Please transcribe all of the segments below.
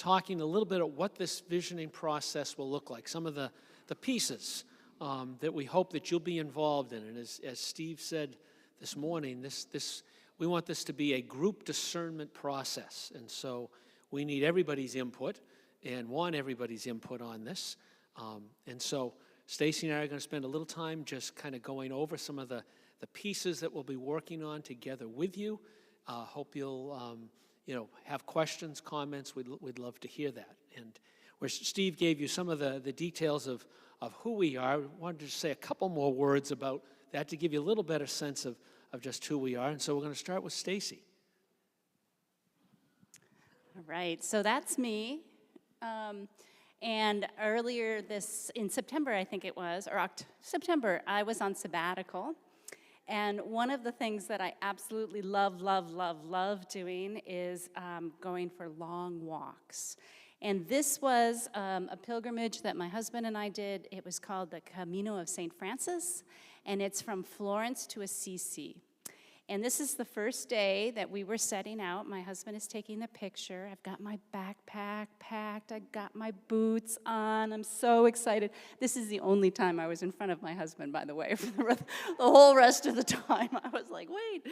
talking a little bit about what this visioning process will look like, some of the pieces that we hope that you'll be involved in. And as Steve said this morning, we want this to be a group discernment process. And so we need everybody's input and want everybody's input on this. And so Stacy and I are going to spend a little time just kind of going over some of the pieces that we'll be working on together with you. Hope you'll have questions, comments. We'd love to hear that. And where Steve gave you some of the details of who we are, I wanted to say a couple more words about that to give you a little better sense of just who we are. And so we're going to start with Stacy. All right, so that's me. And earlier in September, I think it was, or September, I was on sabbatical. And one of the things that I absolutely love doing is going for long walks. And this was a pilgrimage that my husband and I did. It was called the Camino of St. Francis, and it's from Florence to Assisi. And this is the first day that we were setting out. My husband is taking the picture. I've got my backpack packed. I got my boots on. I'm so excited. This is the only time I was in front of my husband, by the way, for the whole rest of the time. I was like, wait.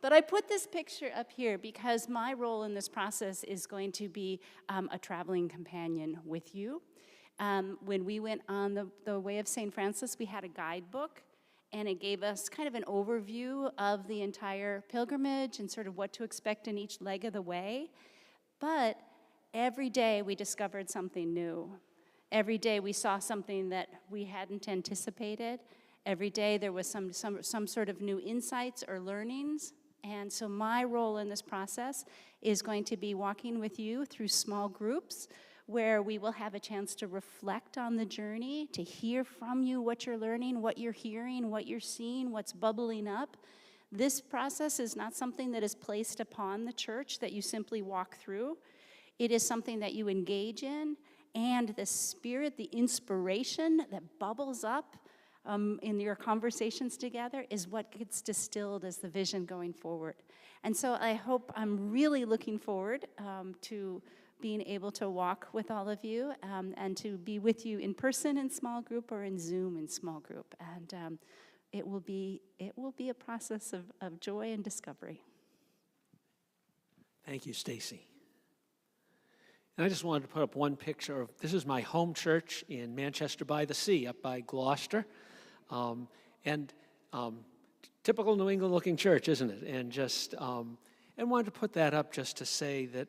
But I put this picture up here because my role in this process is going to be a traveling companion with you. When we went on the Way of St. Francis, we had a guidebook. And it gave us kind of an overview of the entire pilgrimage and sort of what to expect in each leg of the way. But every day we discovered something new. Every day we saw something that we hadn't anticipated. Every day there was some sort of new insights or learnings. And so my role in this process is going to be walking with you through small groups where we will have a chance to reflect on the journey, to hear from you what you're learning, what you're hearing, what you're seeing, what's bubbling up. This process is not something that is placed upon the church that you simply walk through. It is something that you engage in, and the spirit, the inspiration that bubbles up in your conversations together is what gets distilled as the vision going forward. And so I'm really looking forward to being able to walk with all of you and to be with you in person in small group or in Zoom in small group. And it will be a process of joy and discovery. Thank you, Stacy. And I just wanted to put up one picture of, this is my home church in Manchester by the Sea, up by Gloucester. Typical New England looking church, isn't it? And wanted to put that up just to say that,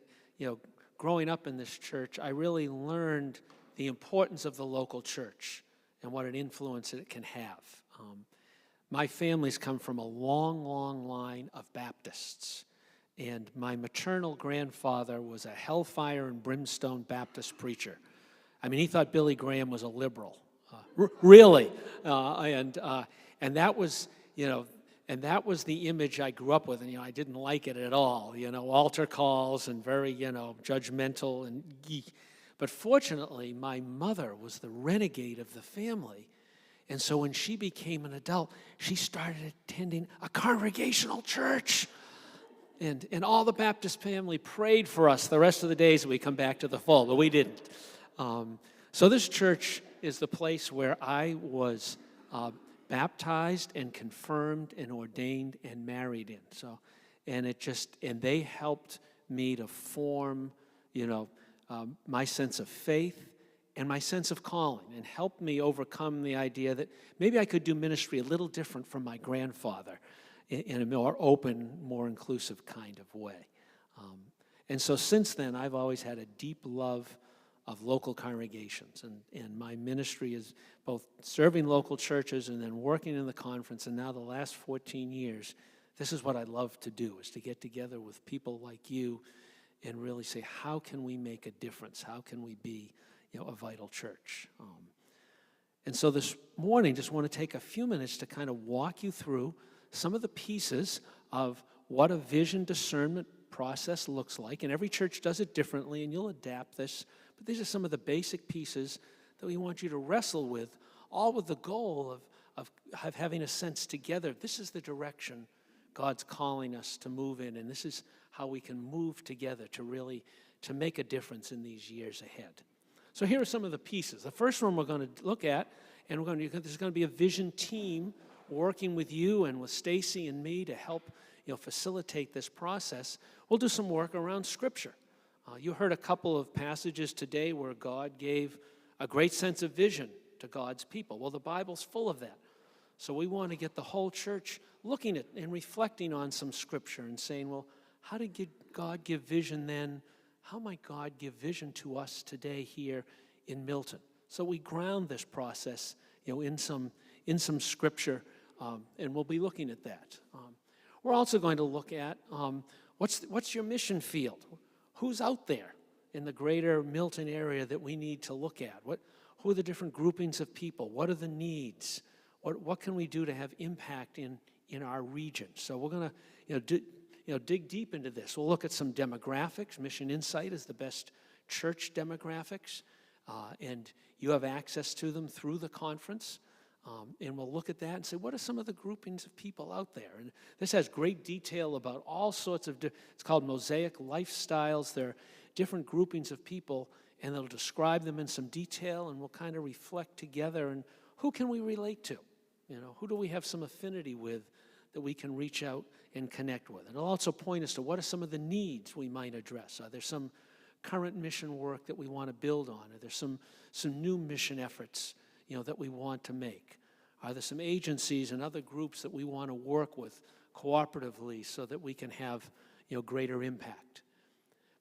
growing up in this church, I really learned the importance of the local church and what an influence it can have. My family's come from a long line of Baptists, and my maternal grandfather was a hellfire and brimstone Baptist preacher. I mean, he thought Billy Graham was a liberal, really, and that was, And that was the image I grew up with, and I didn't like it at all. Altar calls and very, judgmental and geek. But fortunately, my mother was the renegade of the family, and so when she became an adult, she started attending a congregational church, and all the Baptist family prayed for us the rest of the days that we come back to the fold, but we didn't. So this church is the place where I was baptized and confirmed and ordained and married in. So, and they helped me to form, my sense of faith and my sense of calling, and helped me overcome the idea that maybe I could do ministry a little different from my grandfather in a more open, more inclusive kind of way. And so since then, I've always had a deep love of local congregations, and my ministry is both serving local churches and then working in the conference, and now the last 14 years, this is what I love to do, is to get together with people like you and really say, how can we make a difference? How can we be, a vital church? And so this morning, just want to take a few minutes to kind of walk you through some of the pieces of what a vision discernment process looks like, and every church does it differently, and you'll adapt this. But these are some of the basic pieces that we want you to wrestle with, all with the goal of having a sense together. This is the direction God's calling us to move in, and this is how we can move together to really to make a difference in these years ahead. So here are some of the pieces. The first one we're going to look at, and there's going to be a vision team working with you and with Stacy and me to help facilitate this process. We'll do some work around Scripture. You heard a couple of passages today where God gave a great sense of vision to God's people. Well, the Bible's full of that. So we want to get the whole church looking at and reflecting on some Scripture and saying, well, how did God give vision then? How might God give vision to us today here in Milton? So we ground this process, in some Scripture, and we'll be looking at that. We're also going to look at what's your mission field? Who's out there in the greater Milton area that we need to look at? Who are the different groupings of people? What are the needs? What can we do to have impact in our region? So we're going to dig deep into this. We'll look at some demographics. Mission Insight is the best church demographics, and you have access to them through the conference. And we'll look at that and say, what are some of the groupings of people out there? And this has great detail about all sorts of, it's called Mosaic Lifestyles. There are different groupings of people, and they'll describe them in some detail, and we'll kind of reflect together, and who can we relate to? Who do we have some affinity with that we can reach out and connect with? And it'll also point us to what are some of the needs we might address. Are there some current mission work that we want to build on? Are there some new mission efforts that we want to make? Are there some agencies and other groups that we want to work with cooperatively so that we can have greater impact?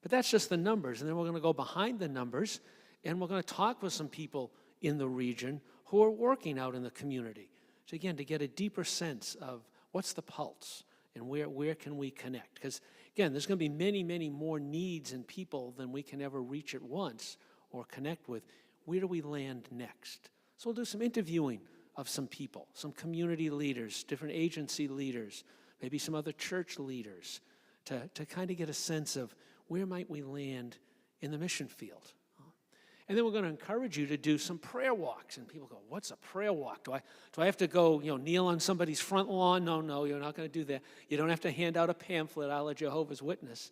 But that's just the numbers, and then we're going to go behind the numbers, and we're going to talk with some people in the region who are working out in the community. So again, to get a deeper sense of what's the pulse and where can we connect? Because again, there's going to be many, many more needs and people than we can ever reach at once or connect with. Where do we land next? So we'll do some interviewing of some people, some community leaders, different agency leaders, maybe some other church leaders, to kind of get a sense of where might we land in the mission field. And then we're going to encourage you to do some prayer walks. And people go, what's a prayer walk? Do I have to go, kneel on somebody's front lawn? No, you're not going to do that. You don't have to hand out a pamphlet, a Jehovah's Witness.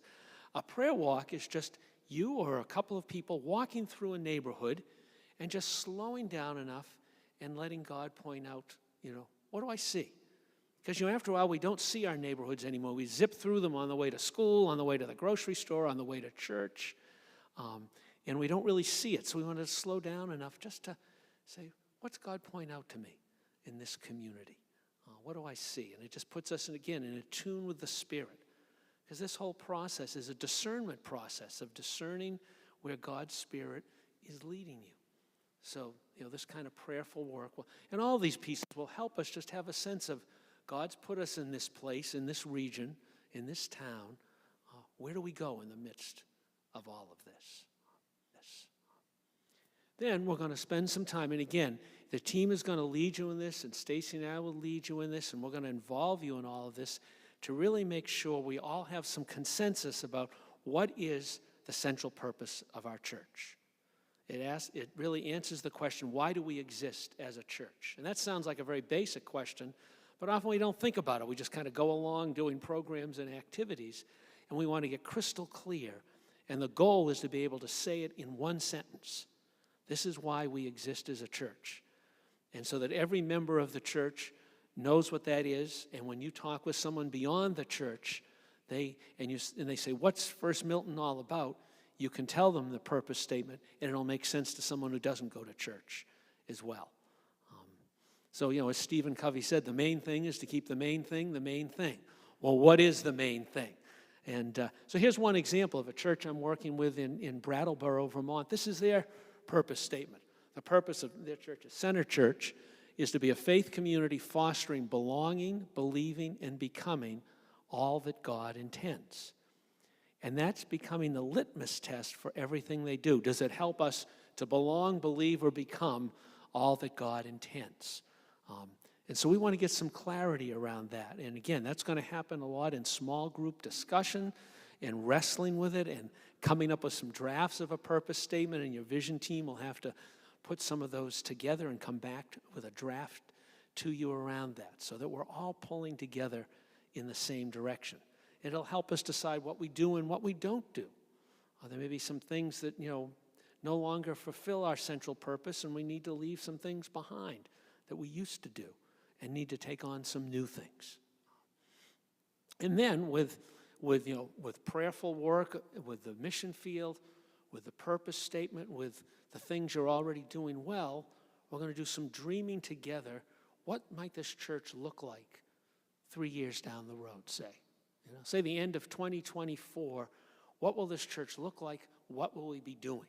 A prayer walk is just you or a couple of people walking through a neighborhood and just slowing down enough and letting God point out, what do I see? Because, after a while, we don't see our neighborhoods anymore. We zip through them on the way to school, on the way to the grocery store, on the way to church. And we don't really see it. So we want to slow down enough just to say, what's God point out to me in this community? What do I see? And it just puts us, again, in tune with the Spirit. Because this whole process is a discernment process of discerning where God's Spirit is leading you. So, this kind of prayerful work, and all these pieces will help us just have a sense of God's put us in this place, in this region, in this town. Where do we go in the midst of all of this? Then we're going to spend some time, and again, the team is going to lead you in this, and Stacy and I will lead you in this, and we're going to involve you in all of this to really make sure we all have some consensus about what is the central purpose of our church. It really answers the question, why do we exist as a church? And that sounds like a very basic question, but often we don't think about it. We just kind of go along doing programs and activities, and we want to get crystal clear. And the goal is to be able to say it in one sentence. This is why we exist as a church. And so that every member of the church knows what that is, and when you talk with someone beyond the church, they say, what's First Milton all about? You can tell them the purpose statement, and it'll make sense to someone who doesn't go to church as well. So, as Stephen Covey said, the main thing is to keep the main thing the main thing. Well, what is the main thing? And so here's one example of a church I'm working with in Brattleboro, Vermont. This is their purpose statement. The purpose of their church, Center Church, is to be a faith community fostering belonging, believing, and becoming all that God intends. And that's becoming the litmus test for everything they do. Does it help us to belong, believe, or become all that God intends? And so we want to get some clarity around that. And again, that's going to happen a lot in small group discussion and wrestling with it and coming up with some drafts of a purpose statement. And your vision team will have to put some of those together and come back with a draft to you around that so that we're all pulling together in the same direction. It'll help us decide what we do and what we don't do. There may be some things that, no longer fulfill our central purpose, and we need to leave some things behind that we used to do and need to take on some new things. And then with prayerful work, with the mission field, with the purpose statement, with the things you're already doing well, we're going to do some dreaming together. What might this church look like 3 years down the road, say? Say the end of 2024, what will this church look like? What will we be doing?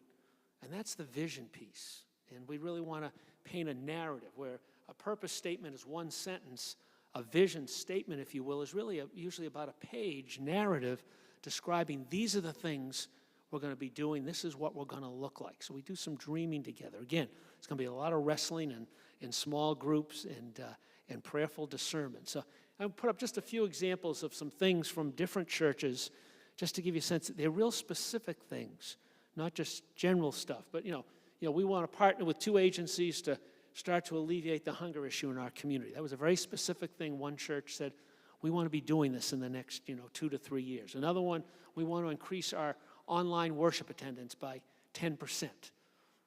And that's the vision piece. And we really want to paint a narrative where a purpose statement is one sentence. A vision statement, if you will, is really usually about a page narrative describing these are the things we're going to be doing. This is what we're going to look like. So we do some dreaming together. Again, it's going to be a lot of wrestling and in small groups and prayerful discernment. So I'll put up just a few examples of some things from different churches just to give you a sense that they're real specific things, not just general stuff. But, we want to partner with 2 agencies to start to alleviate the hunger issue in our community. That was a very specific thing. One church said, we want to be doing this in the next, 2 to 3 years. Another one, we want to increase our online worship attendance by 10%.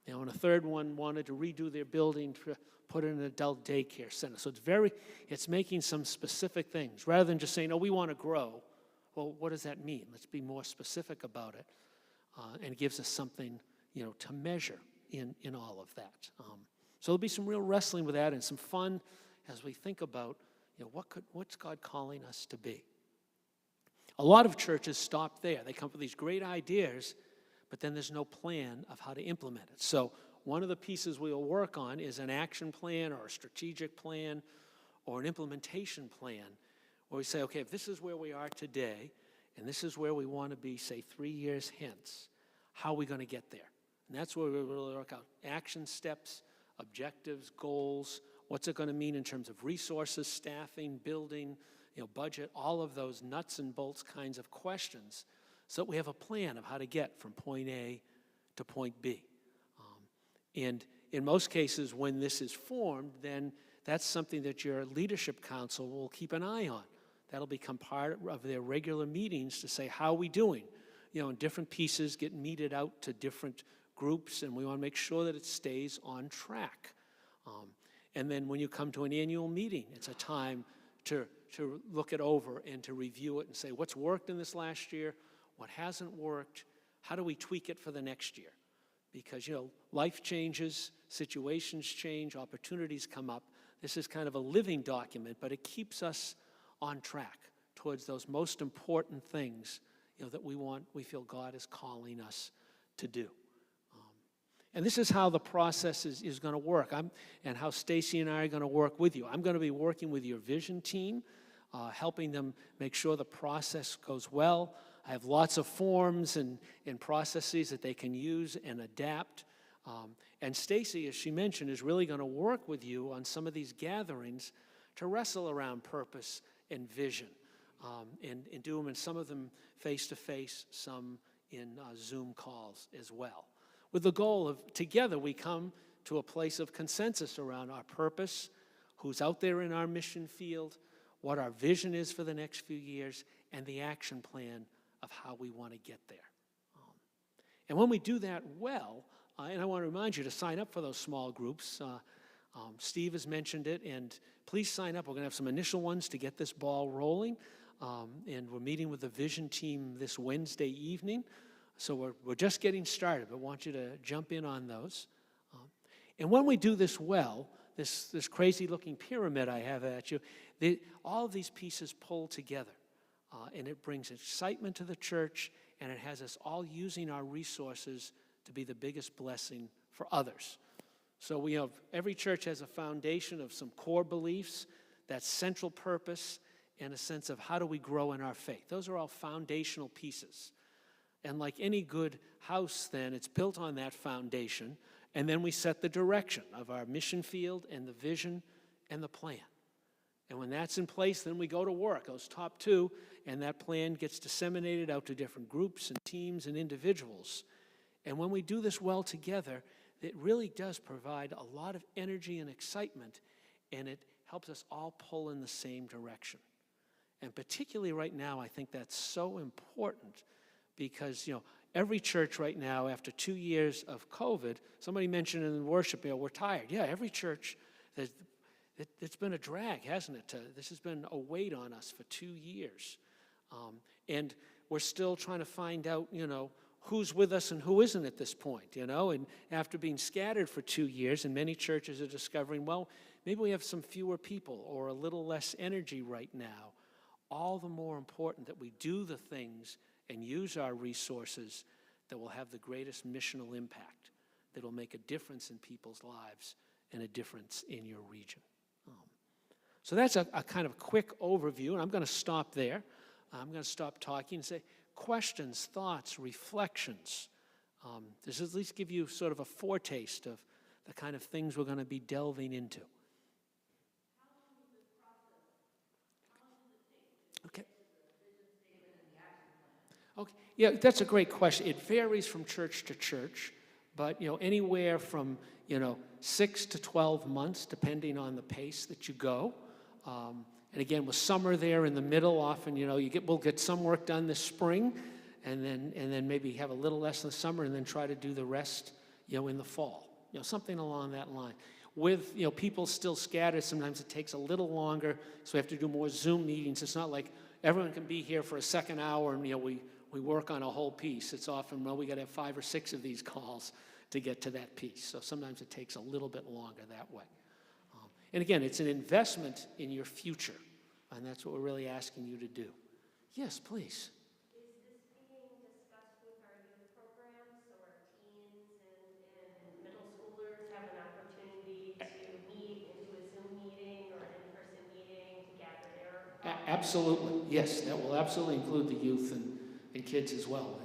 And a third one wanted to redo their building to put in an adult daycare center. So it's making some specific things. Rather than just saying, we want to grow. Well, what does that mean? Let's be more specific about it. And it gives us something, to measure in all of that. So there'll be some real wrestling with that and some fun as we think about, what's God calling us to be? A lot of churches stop there. They come up with these great ideas, but then there's no plan of how to implement it. So one of the pieces we'll work on is an action plan or a strategic plan or an implementation plan where we say, okay, if this is where we are today and this is where we want to be, say, 3 years hence, how are we going to get there? And that's where we really work out action steps, objectives, goals, what's it going to mean in terms of resources, staffing, building, budget, all of those nuts and bolts kinds of questions so that we have a plan of how to get from point A to point B. And in most cases, when this is formed, then that's something that your leadership council will keep an eye on. That'll become part of their regular meetings to say, how are we doing? And different pieces get meted out to different groups, and we want to make sure that it stays on track. And then when you come to an annual meeting, it's a time to look it over and to review it and say, what's worked in this last year? What hasn't worked? How do we tweak it for the next year? Because, life changes, situations change, opportunities come up. This is kind of a living document, but it keeps us on track towards those most important things, that we feel God is calling us to do. And this is how the process is going to work. And how Stacy and I are going to work with you. I'm going to be working with your vision team, helping them make sure the process goes well. I have lots of forms and processes that they can use and adapt. And Stacy, as she mentioned, is really going to work with you on some of these gatherings to wrestle around purpose and vision, and do them, and some of them face-to-face, some in Zoom calls as well. With the goal of, together, we come to a place of consensus around our purpose, who's out there in our mission field, what our vision is for the next few years, and the action plan of how we want to get there. And when we do that well, and I want to remind you to sign up for those small groups. Steve has mentioned it, and please sign up. We're going to have some initial ones to get this ball rolling, and we're meeting with the vision team this Wednesday evening. So we're just getting started, but I want you to jump in on those. And when we do this well, this crazy-looking pyramid I have at you, all of these pieces pull together, and it brings excitement to the church, and it has us all using our resources to be the biggest blessing for others. So every church has a foundation of some core beliefs, that central purpose, and a sense of how do we grow in our faith. Those are all foundational pieces. And like any good house, then, it's built on that foundation, and then we set the direction of our mission field and the vision and the plan. And when that's in place, then we go to work, those top two, and that plan gets disseminated out to different groups and teams and individuals. And when we do this well together, it really does provide a lot of energy and excitement, and it helps us all pull in the same direction. And particularly right now, I think that's so important because, every church right now, after 2 years of COVID, somebody mentioned in worship, we're tired. Yeah, every church, it's been a drag, hasn't it? This has been a weight on us for 2 years. And we're still trying to find out, who's with us and who isn't at this point, And after being scattered for 2 years, and many churches are discovering, well, maybe we have some fewer people or a little less energy right now. All the more important that we do the things and use our resources that will have the greatest missional impact, that will make a difference in people's lives and a difference in your region. So that's a kind of quick overview, and I'm going to stop there. I'm going to stop talking and say questions, thoughts, reflections. This at least give you sort of a foretaste of the kind of things we're going to be delving into. Okay. Okay. Yeah, that's a great question. It varies from church to church, but anywhere from 6 to 12 months, depending on the pace that you go. And again, with summer there in the middle, often we'll get some work done this spring, and then maybe have a little less in the summer, and then try to do the rest in the fall. Something along that line. With people still scattered, sometimes it takes a little longer, so we have to do more Zoom meetings. It's not like everyone can be here for a second hour and we work on a whole piece. It's often, we got to have 5 or 6 of these calls to get to that piece. So sometimes it takes a little bit longer that way. And again, it's an investment in your future, and that's what we're really asking you to do. Yes, please. Is this being discussed with our youth programs, so our teens and middle schoolers have an opportunity to meet and do a Zoom meeting or an in-person meeting to gather their... Absolutely, yes. That will absolutely include the youth and kids as well,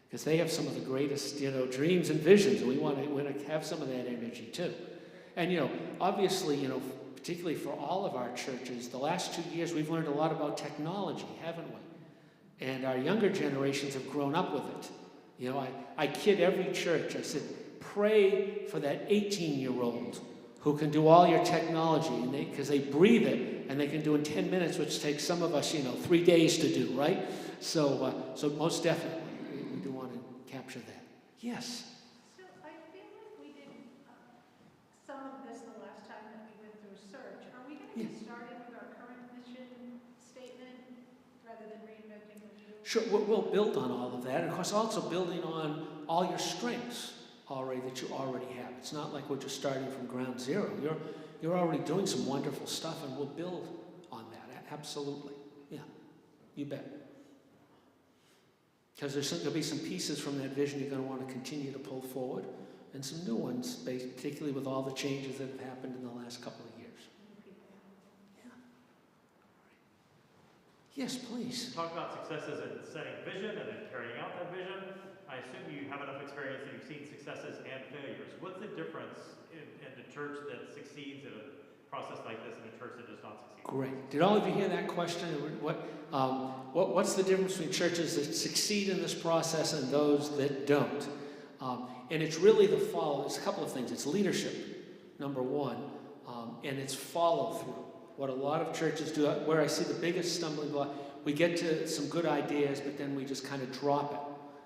because they have some of the greatest, dreams and visions, and we want to have some of that energy too. And, obviously, particularly for all of our churches, the last 2 years we've learned a lot about technology, haven't we? And our younger generations have grown up with it. I kid every church. I said, pray for that 18-year-old who can do all your technology, because they breathe it, and they can do in 10 minutes, which takes some of us, 3 days to do, right? So most definitely, we do want to capture that. Yes? So I feel like we did some of this the last time that we went through search. Are we going to get started with our current mission statement rather than reinventing the wheel? Sure, we'll build on all of that. And of course, also building on all your strengths already that you already have. It's not like we're just starting from ground zero. You're already doing some wonderful stuff, and we'll build on that. Absolutely. Yeah, you bet. Because there'll be some pieces from that vision you're going to want to continue to pull forward, and some new ones, particularly with all the changes that have happened in the last couple of years. Yeah. Yes, please. You talk about successes in setting vision and then carrying out that vision. I assume you have enough experience that you've seen successes and failures. What's the difference in the church that succeeds in a process like this and a church that does not succeed? Great. Did all of you hear that question? What's the difference between churches that succeed in this process and those that don't? And it's really the follow. There's a couple of things. It's leadership, number one, and it's follow-through. What a lot of churches do, where I see the biggest stumbling block, we get to some good ideas, but then we just kind of drop it.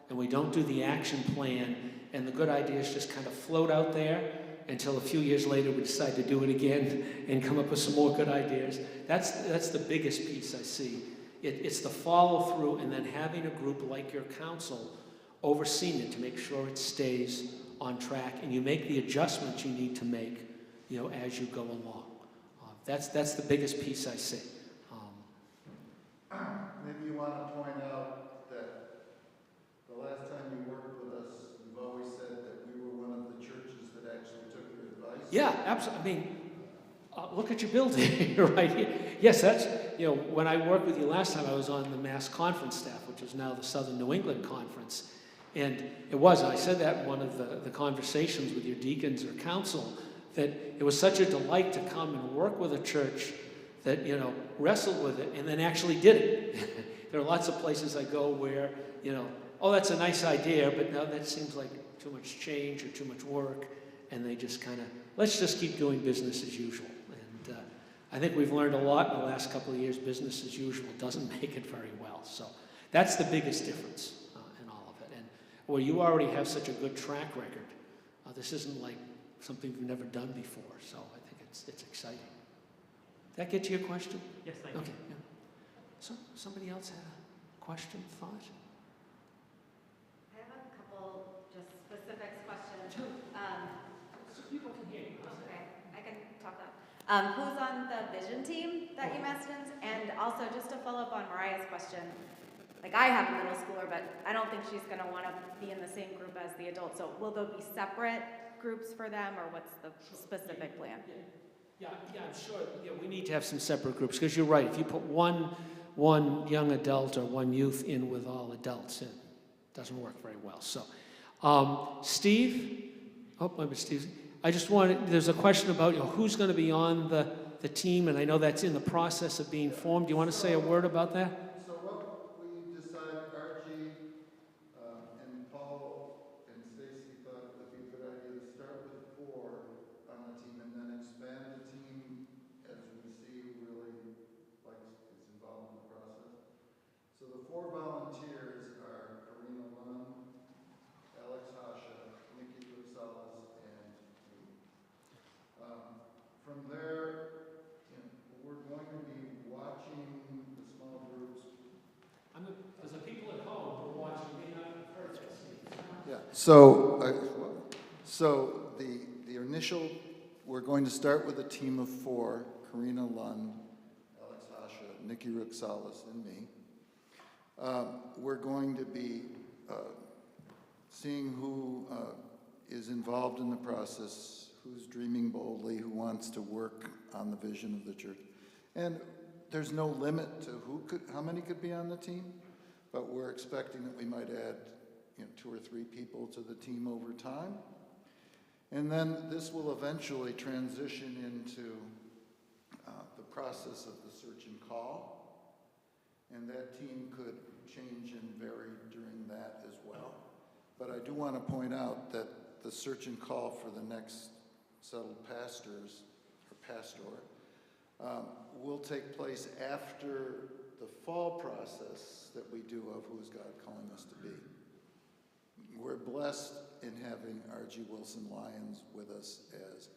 And we don't do the action plan, and the good ideas just kind of float out there until a few years later we decide to do it again and come up with some more good ideas. That's the biggest piece I see. It's the follow-through, and then having a group like your council overseeing it to make sure it stays on track, and you make the adjustments you need to make, as you go along. That's the biggest piece I see. Maybe you want to point out that the last time you worked with us, you've always said that we were one of the churches that actually took your advice. Yeah, absolutely. I mean, look at your building right here. Yes, that's, when I worked with you last time, I was on the Mass Conference staff, which is now the Southern New England Conference. And I said that in one of the conversations with your deacons or council, that it was such a delight to come and work with a church that, wrestled with it and then actually did it. There are lots of places I go where, that's a nice idea, but now that seems like too much change or too much work, and they just kind of, let's just keep doing business as usual. And I think we've learned a lot in the last couple of years. Business as usual doesn't make it very well. So that's the biggest difference in all of it. And where you already have such a good track record. This isn't like something you've never done before, so I think it's exciting. Did that get to your question? Yes, thank you. Okay, yeah. So, somebody else had a question, thought? I have a couple just specifics questions. So people can hear you. Okay, I can talk loud. Who's on the vision team that you mentioned? And also, just to follow up on Mariah's question, like I have a middle schooler, but I don't think she's gonna wanna be in the same group as the adults. So will there be separate groups for them, or what's the specific plan? Yeah, I'm sure. Yeah, we need to have some separate groups, because you're right. If you put one young adult or one youth in with all adults, it doesn't work very well. So, Steve, maybe Steve. I just wanted, there's a question about who's going to be on the team, and I know that's in the process of being formed. Do you want to say a word about that? So what we decided, Archie and Paul and Stacy thought it would be a good idea to start with 4 on the team and then expand the team as we see who really is involved in the process. So the 4 volunteers are Karina Lund, Alex Hasha, Nikki Gonzalez, and me. From there, we're going to be watching the small groups. There's the people at home who are watching me not heard that, Steve. Yeah. So the initial, we're going to start with a team of 4: Karina Lund, Alex Hasha, Nikki Rixalis, and me. We're going to be seeing who is involved in the process, who's dreaming boldly, who wants to work on the vision of the church. And there's no limit to how many could be on the team, but we're expecting that we might add 2 or 3 people to the team over time. And then this will eventually transition into the process of the search and call. And that team could change and vary during that as well. But I do want to point out that the search and call for the next settled pastors or pastor will take place after the fall process that we do of who is God calling us to be. We're blessed in having R.G. Wilson Lyons with us as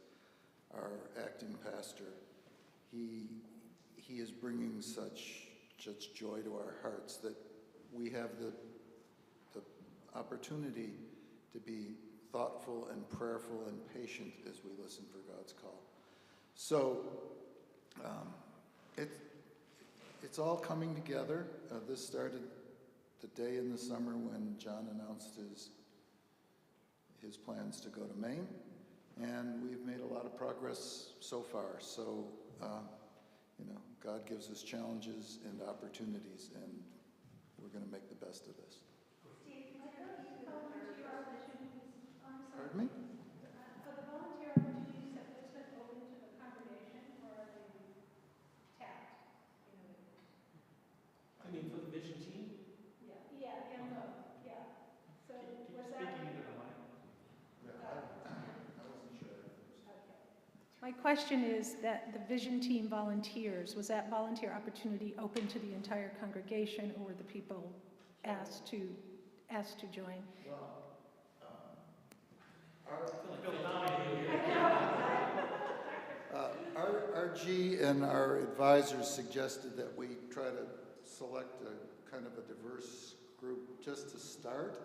our acting pastor. He is bringing such joy to our hearts that we have the opportunity to be thoughtful and prayerful and patient as we listen for God's call. So it's all coming together. This started the day in the summer when John announced his plans to go to Maine, and we've made a lot of progress so far. So God gives us challenges and opportunities, and we're going to make the best of this. Pardon me? Are the volunteer opportunities that listed open to the congregation, or are they tapped? I mean, for the vision team? Yeah, and yeah. So was that? Speaking into the mic. I wasn't sure. Okay. My question is that the vision team volunteers, was that volunteer opportunity open to the entire congregation, or were the people asked to join? Well, RG and our advisors suggested that we try to select a kind of a diverse group just to start,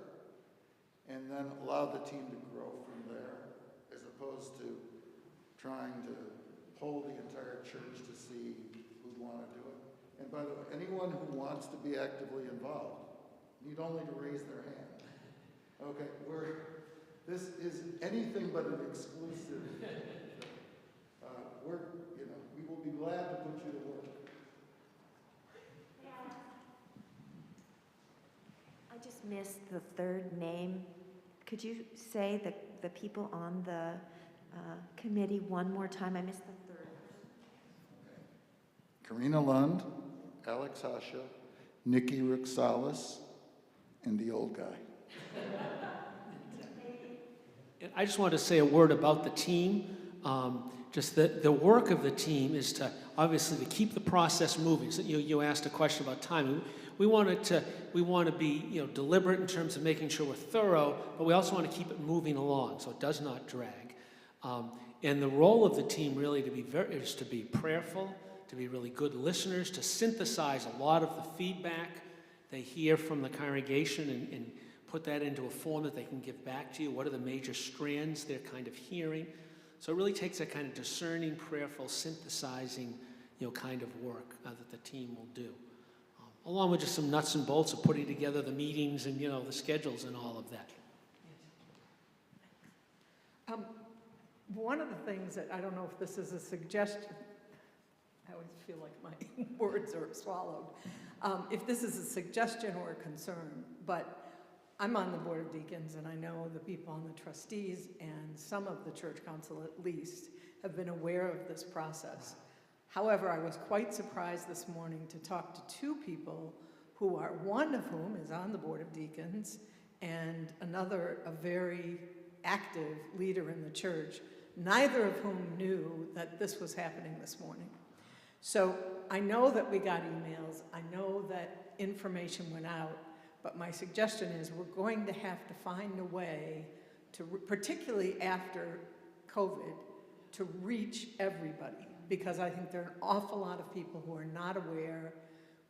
and then allow the team to grow from there, as opposed to trying to poll the entire church to see who'd want to do it. And by the way, anyone who wants to be actively involved need only to raise their hand. Okay, this is anything but an exclusive. We will be glad to put you to work. I just missed the third name. Could you say the people on the committee one more time? I missed the third. Okay. Karina Lund, Alex Hasha, Nikki Rixalis, and the old guy. And I just wanted to say a word about the team. Just the work of the team is to, obviously, to keep the process moving. So you asked a question about time. We want to be deliberate in terms of making sure we're thorough, but we also want to keep it moving along so it does not drag. And the role of the team really is to be prayerful, to be really good listeners, to synthesize a lot of the feedback they hear from the congregation and put that into a form that they can give back to you. What are the major strands they're kind of hearing? So it really takes that kind of discerning, prayerful, synthesizing, kind of work that the team will do. Along with just some nuts and bolts of putting together the meetings and, the schedules and all of that. One of the things that, I don't know if this is a suggestion, I always feel like my words are swallowed. If this is a suggestion or a concern, but I'm on the Board of Deacons, and I know the people on the trustees and some of the church council at least have been aware of this process. However, I was quite surprised this morning to talk to two people who are, one of whom is on the Board of Deacons, and another a very active leader in the church, neither of whom knew that this was happening this morning. So I know that we got emails, I know that information went out, but my suggestion is we're going to have to find a way to, particularly after COVID, to reach everybody, because I think there are an awful lot of people who are not aware.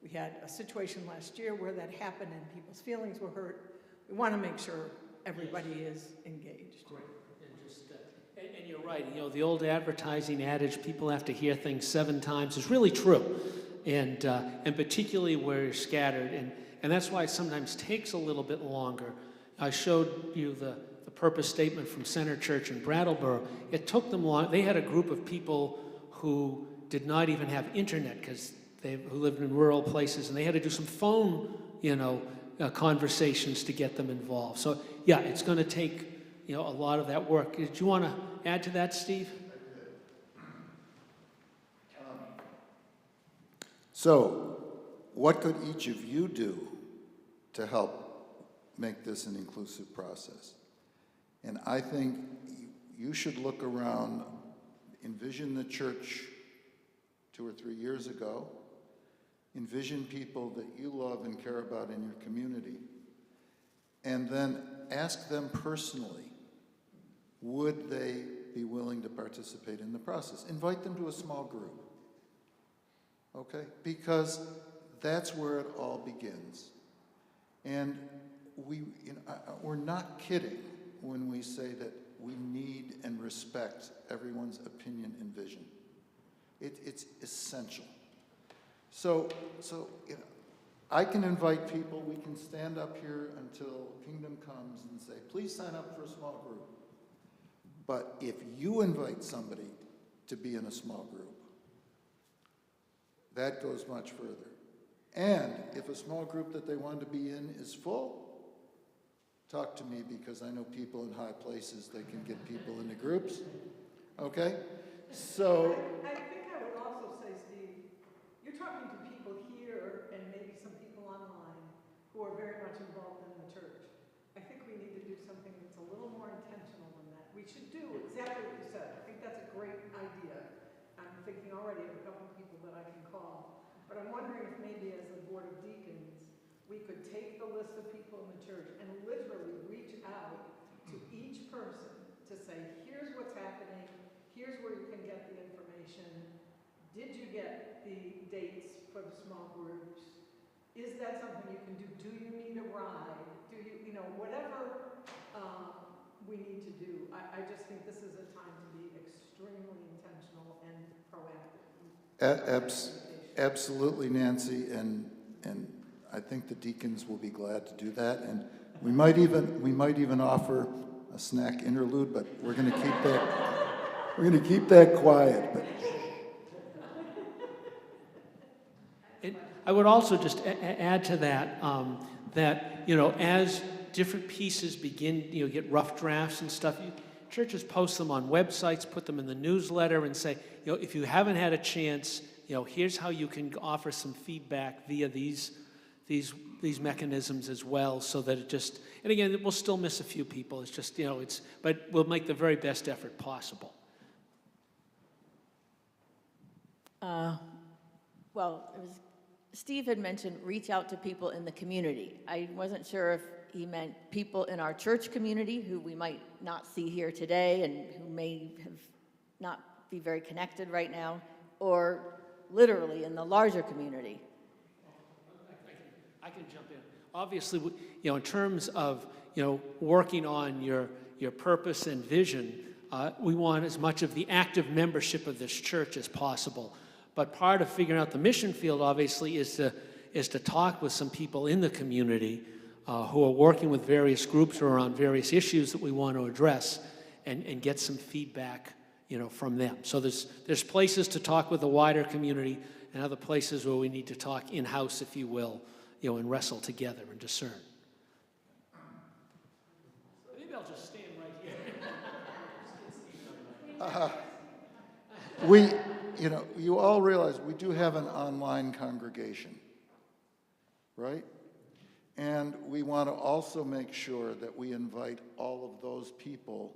We had a situation last year where that happened and people's feelings were hurt. We want to make sure everybody is engaged. Great. And you're right, the old advertising adage, people have to hear things 7 times, is really true. And particularly where you're scattered. And that's why it sometimes takes a little bit longer. I showed you the purpose statement from Center Church in Brattleboro. It took them long. They had a group of people who did not even have internet because who lived in rural places, and they had to do some phone, conversations to get them involved. So yeah, it's going to take a lot of that work. Did you want to add to that, Steve? So, what could each of you do to help make this an inclusive process? And I think you should look around, envision the church 2 or 3 years ago, envision people that you love and care about in your community, and then ask them personally, would they be willing to participate in the process? Invite them to a small group, okay? Because that's where it all begins. And we're not kidding when we say that we need and respect everyone's opinion and vision. It's essential. So I can invite people, we can stand up here until Kingdom comes and say, please sign up for a small group. But if you invite somebody to be in a small group, that goes much further. And if a small group that they want to be in is full, talk to me, because I know people in high places that can get people into groups. Okay? So I think I would also say, Steve, you're talking to people here and maybe some people online who are very much involved in the church. I think we need to do something that's a little more intentional than that. We should do exactly what you said. I think that's a great idea. I'm thinking already of a couple of people that I can call. But I'm wondering if maybe as the Board of Deacons, we could take the list of people in the church and literally reach out to each person to say, here's what's happening, here's where you can get the information. Did you get the dates for the small groups? Is that something you can do? Do you need a ride? Do you, whatever we need to do. I just think this is a time to be extremely intentional and proactive. Absolutely, Nancy, and I think the deacons will be glad to do that, and we might even offer a snack interlude, but we're going to keep that quiet. But I would also just add to that that as different pieces begin, get rough drafts and stuff, churches post them on websites, put them in the newsletter, and say, if you haven't had a chance, here's how you can offer some feedback via these mechanisms as well, so that it just, and again, we'll still miss a few people. It's just, but we'll make the very best effort possible. Well, Steve had mentioned reach out to people in the community. I wasn't sure if he meant people in our church community who we might not see here today and who may have not be very connected right now, or literally in the larger community. I can jump in. Obviously, in terms of, working on your purpose and vision, we want as much of the active membership of this church as possible. But part of figuring out the mission field, obviously, is to talk with some people in the community who are working with various groups or on various issues that we want to address, and get some feedback, from them. So there's places to talk with the wider community, and other places where we need to talk in-house, if you will, and wrestle together and discern. Maybe I'll just stand right here. You all realize we do have an online congregation, right? And we want to also make sure that we invite all of those people,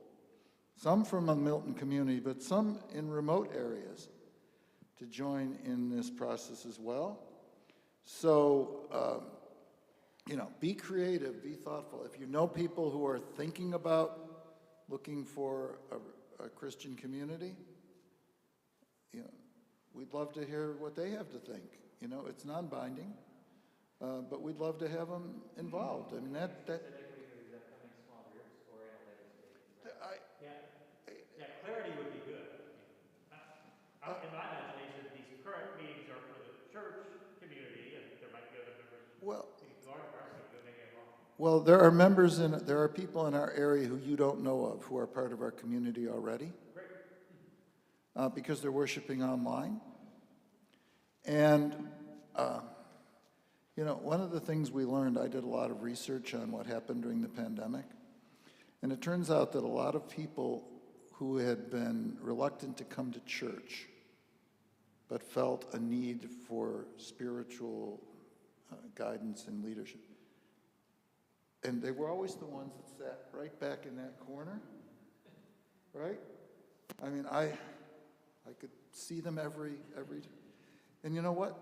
some from the Milton community, but some in remote areas, to join in this process as well. So, be creative, be thoughtful. If you know people who are thinking about looking for a Christian community, we'd love to hear what they have to think. It's non-binding, but we'd love to have them involved. I mean, Clarity would be good. In my imagination, these current meetings are for the church community, and there might be other members. Well, there are people in our area who you don't know of who are part of our community already. Great. Because they're worshiping online. And, one of the things we learned, I did a lot of research on what happened during the pandemic, and it turns out that a lot of people who had been reluctant to come to church but felt a need for spiritual guidance and leadership. And they were always the ones that sat right back in that corner, right? I mean, I could see them every. And you know what?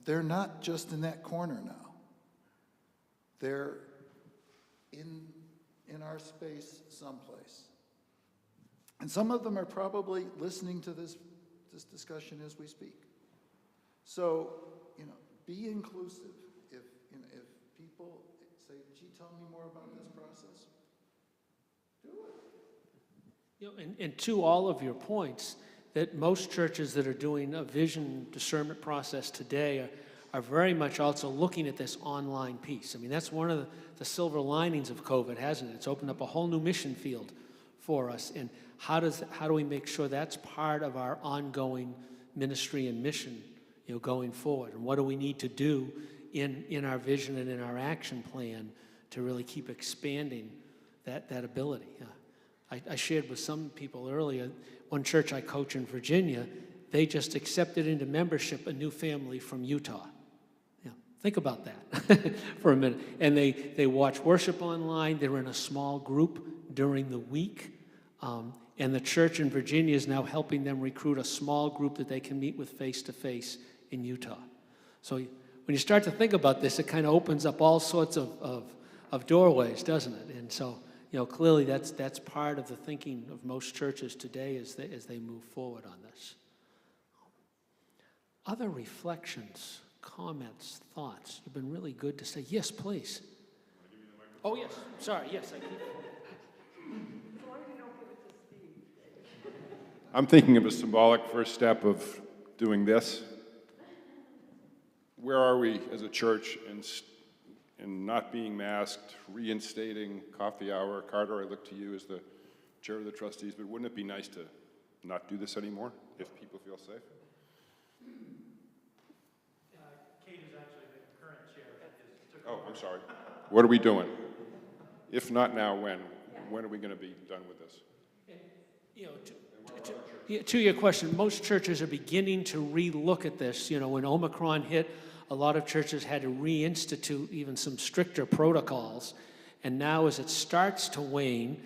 They're not just in that corner now. They're in our space someplace. And some of them are probably listening to this discussion as we speak. So, be inclusive. If people say, gee, tell me more about this process, do it. And to all of your points, that most churches that are doing a vision discernment process today are very much also looking at this online piece. I mean, that's one of the silver linings of COVID, hasn't it? It's opened up a whole new mission field for us. And how do we make sure that's part of our ongoing ministry and mission, going forward? And what do we need to do in our vision and in our action plan to really keep expanding that ability? I shared with some people earlier, one church I coach in Virginia, they just accepted into membership a new family from Utah. Think about that for a minute. And they watch worship online. They're in a small group during the week. And the church in Virginia is now helping them recruit a small group that they can meet with face-to-face in Utah. So when you start to think about this, it kind of opens up all sorts of doorways, doesn't it? And so, clearly that's part of the thinking of most churches today as they move forward on this. Other reflections, comments, thoughts? You've been really good to say. Yes, please. Oh, yes. Sorry. Yes, I keep. I'm thinking of a symbolic first step of doing this. Where are we as a church in not being masked, reinstating coffee hour? Carter, I look to you as the chair of the trustees, but wouldn't it be nice to not do this anymore if people feel safe? Kate is actually the current chair. Oh, I'm sorry. What are we doing? If not now, when? When are we going to be done with this? To your question, most churches are beginning to re-look at this. When Omicron hit, a lot of churches had to reinstitute even some stricter protocols. And now as it starts to wane,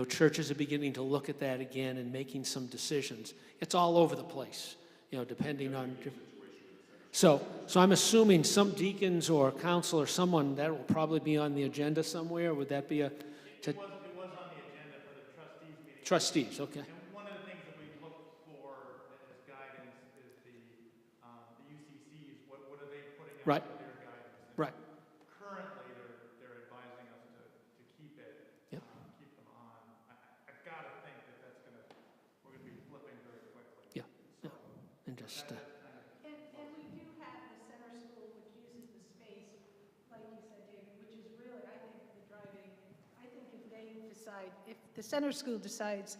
churches are beginning to look at that again and making some decisions. It's all over the place. depending on. So I'm assuming some deacons or council or someone, that will probably be on the agenda somewhere. Would that be a? It was on the agenda for the trustees meeting. Trustees, okay. And one of the things that we look for as guidance is the UCCs, what are they putting out Right. for their guidance? And Right. currently, they're advising us to keep it, Yep. keep them on. I've got to think that we're going to be flipping very quickly. Yeah. Yeah. And just. And we do have the center school, which uses the space, like you said, David, which is really, I think, the driving. I think if the center school decides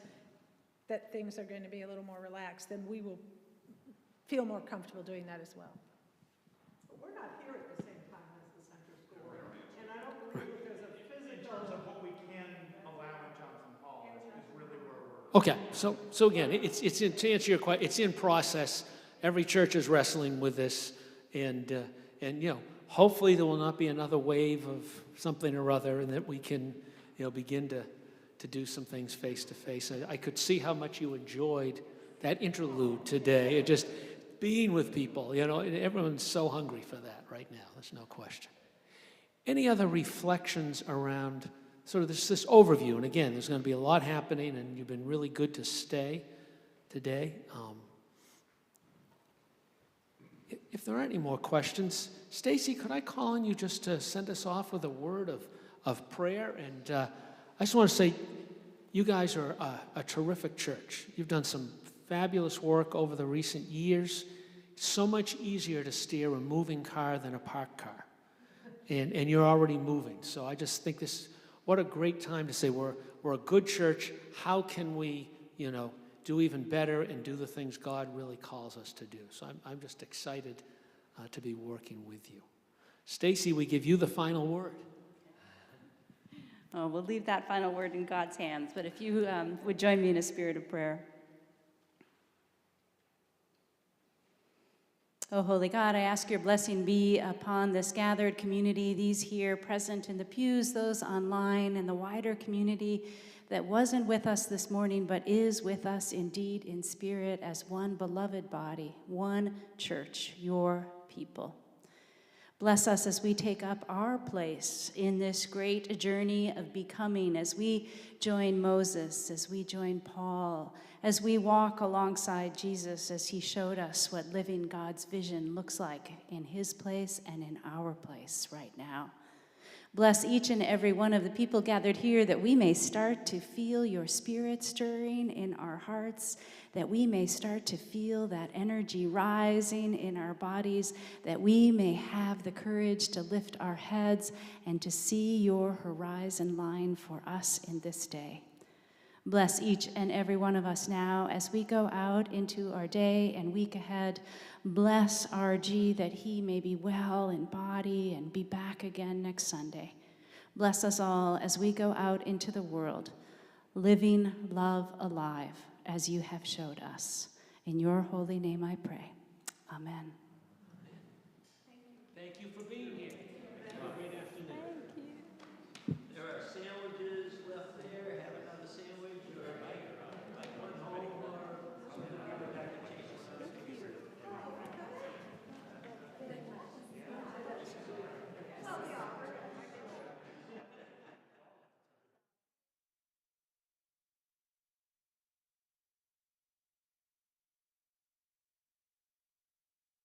that things are going to be a little more relaxed, then we will feel more comfortable doing that as well. But we're not here at the same time as the center school, and I don't believe that there's a physical. In terms of what we can allow in Johnson Hall is really where we're. Okay, so again, to answer your question, it's in process. Every church is wrestling with this, and hopefully there will not be another wave of something or other, and that we can, begin to do some things face to face. I could see how much you enjoyed that interlude today, and just being with people. And everyone's so hungry for that right now. There's no question. Any other reflections around sort of this overview? And again, there's going to be a lot happening, and you've been really good to stay today. If there aren't any more questions, Stacy, could I call on you just to send us off with a word of prayer? And I just want to say, you guys are a terrific church. You've done some fabulous work over the recent years. It's so much easier to steer a moving car than a parked car. And you're already moving. So I just think what a great time to say we're a good church. How can we, do even better and do the things God really calls us to do? So I'm just excited to be working with you. Stacy, we give you the final word. Oh, we'll leave that final word in God's hands, but if you would join me in a spirit of prayer. Oh, holy God, I ask your blessing be upon this gathered community, these here present in the pews, those online, and the wider community that wasn't with us this morning, but is with us indeed in spirit as one beloved body, one church, your people. Bless us as we take up our place in this great journey of becoming, as we join Moses, as we join Paul, as we walk alongside Jesus as he showed us what living God's vision looks like in his place and in our place right now. Bless each and every one of the people gathered here, that we may start to feel your spirit stirring in our hearts, that we may start to feel that energy rising in our bodies, that we may have the courage to lift our heads and to see your horizon line for us in this day. Bless each and every one of us now as we go out into our day and week ahead. Bless RG, that he may be well in body and be back again next Sunday. Bless us all as we go out into the world, living love alive as you have showed us. In your holy name I pray. Amen. Thank you for being here.